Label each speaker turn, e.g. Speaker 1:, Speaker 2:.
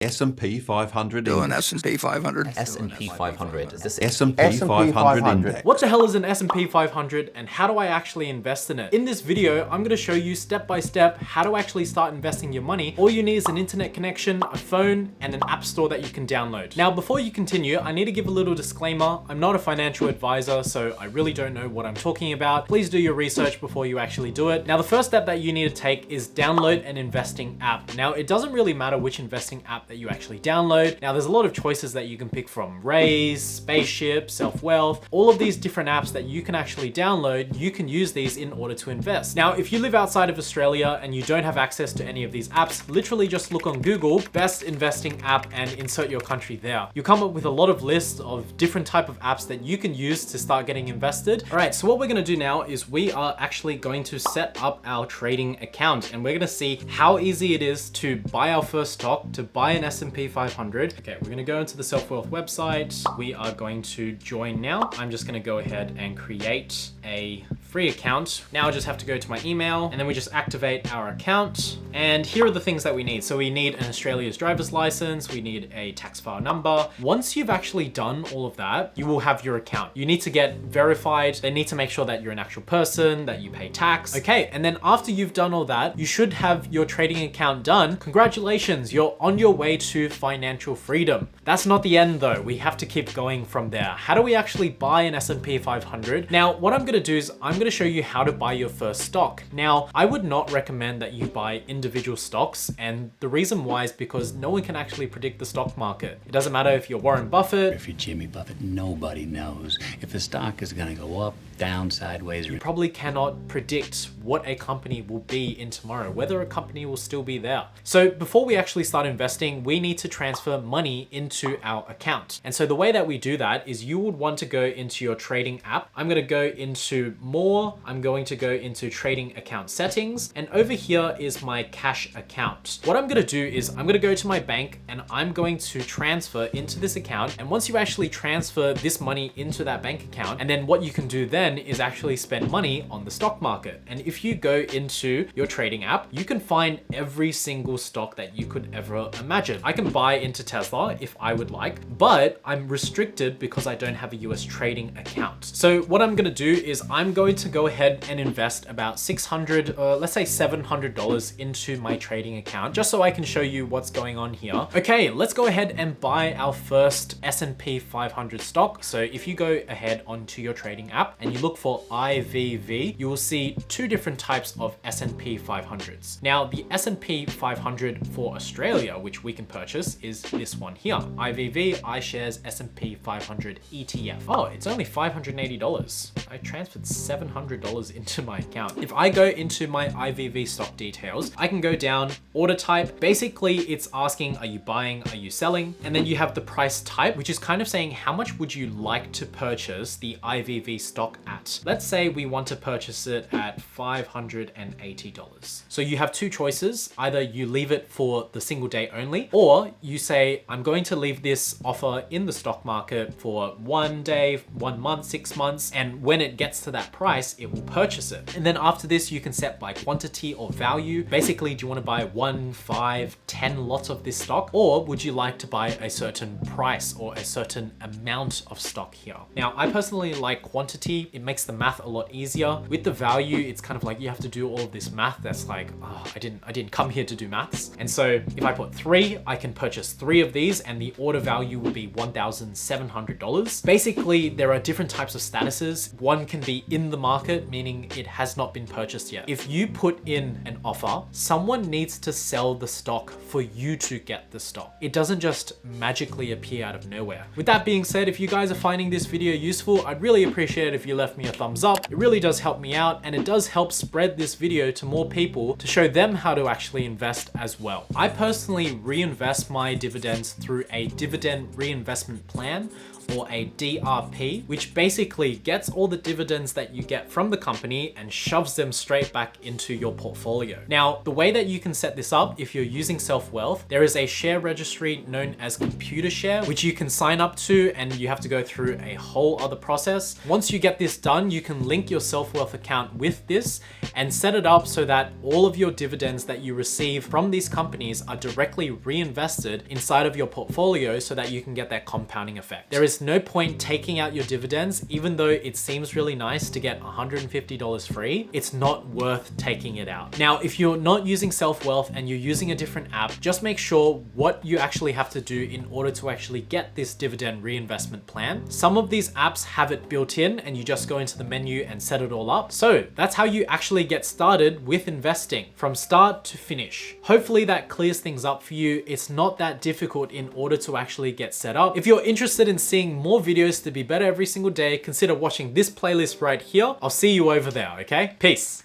Speaker 1: S&P 500
Speaker 2: Doing
Speaker 1: index.
Speaker 2: S&P 500.
Speaker 3: S&P 500. Is this
Speaker 1: S&P 500 index.
Speaker 4: What the hell is an S&P 500 and how do I actually invest in it? In this video, I'm going to show you step by step how to actually start investing your money. All you need is an internet connection, a phone, and an app store that you can download. Now, before you continue, I need to give a little disclaimer. I'm not a financial advisor, so I really don't know what I'm talking about. Please do your research before you actually do it. Now, the first step that you need to take is download an investing app. Now, it doesn't really matter which investing app that you actually download. Now, there's a lot of choices that you can pick from: Raise, Spaceship, Self Wealth, all of these different apps that you can actually download. You can use these in order to invest. Now, if you live outside of Australia and you don't have access to any of these apps, literally just look on Google, best investing app, and insert your country there. You'll come up with a lot of lists of different type of apps that you can use to start getting invested. All right, so what we're gonna do now is we are actually going to set up our trading account and we're gonna see how easy it is to buy our first stock, to buy an S&P 500. Okay, we're gonna go into the Self Wealth website. We are going to join now. I'm just gonna go ahead and create a free account. Now I just have to go to my email and then we just activate our account. And here are the things that we need. So we need an Australia's driver's license. We need a tax file number. Once you've actually done all of that, you will have your account. You need to get verified. They need to make sure that you're an actual person, that you pay tax. Okay, and then after you've done all that, you should have your trading account done. Congratulations, you're on your way to financial freedom. That's not the end though. We have to keep going from there. How do we actually buy an S&P 500? Now, what I'm gonna do is I'm gonna show you how to buy your first stock. Now, I would not recommend that you buy individual stocks, and the reason why is because no one can actually predict the stock market. It doesn't matter if you're Warren Buffett.
Speaker 5: If you're Jimmy Buffett, nobody knows if the stock is gonna go up, down, sideways.
Speaker 4: You probably cannot predict what a company will be in tomorrow, whether a company will still be there. So before we actually start investing, we need to transfer money into our account. And so the way that we do that is you would want to go into your trading app. I'm gonna go into more, I'm going to go into trading account settings, and over here is my cash account. What I'm gonna do is I'm gonna go to my bank and I'm going to transfer into this account. And once you actually transfer this money into that bank account, and then what you can do then is actually spend money on the stock market. And if you go into your trading app, you can find every single stock that you could ever imagine. I can buy into Tesla if I would like, but I'm restricted because I don't have a US trading account. So what I'm gonna do is I'm going to go ahead and invest about $600, let's say $700 into my trading account, just so I can show you what's going on here. Okay, let's go ahead and buy our first S&P 500 stock. So if you go ahead onto your trading app and you look for IVV, you will see two different types of S&P 500s. Now, the S&P 500 for Australia, which we can purchase, is this one here, IVV, iShares S&P 500 ETF. Oh, it's only $580. I transferred $700 into my account. If I go into my IVV stock details, I can go down, order type. Basically, it's asking, are you buying, are you selling? And then you have the price type, which is kind of saying how much would you like to purchase the IVV stock at. Let's say we want to purchase it at $580. So you have two choices. Either you leave it for the single day only, or you say, I'm going to leave this offer in the stock market for 1 day, 1 month, 6 months, and when it gets to that price, it will purchase it. And then after this, you can set by quantity or value. Basically, do you want to buy 1, 5, 10 lots of this stock, or would you like to buy a certain price or a certain amount of stock here? Now, I personally like quantity. It makes the math a lot easier. With the value, it's kind of like you have to do all of this math that's like, oh, I didn't come here to do maths. And so if I put 3, I can purchase 3 of these and the order value will be $1,700. Basically, there are different types of statuses. One can be in the market, meaning it has not been purchased yet. If you put in an offer, someone needs to sell the stock for you to get the stock. It doesn't just magically appear out of nowhere. With that being said, if you guys are finding this video useful, I'd really appreciate it if you left me a thumbs up. It really does help me out and it does help spread this video to more people to show them how to actually invest as well. I personally reinvest my dividends through a dividend reinvestment plan. or a DRP, which basically gets all the dividends that you get from the company and shoves them straight back into your portfolio. Now, the way that you can set this up if you're using SelfWealth, there is a share registry known as Computershare, which you can sign up to, and you have to go through a whole other process. Once you get this done, you can link your SelfWealth account with this and set it up so that all of your dividends that you receive from these companies are directly reinvested inside of your portfolio so that you can get that compounding effect. There is no point taking out your dividends, even though it seems really nice to get $150 free, it's not worth taking it out. Now, if you're not using SelfWealth and you're using a different app, just make sure what you actually have to do in order to actually get this dividend reinvestment plan. Some of these apps have it built in and you just go into the menu and set it all up. So that's how you actually get started with investing from start to finish. Hopefully that clears things up for you. It's not that difficult in order to actually get set up. If you're interested in seeing more videos to be better every single day, consider watching this playlist right here. I'll see you over there, okay? Peace.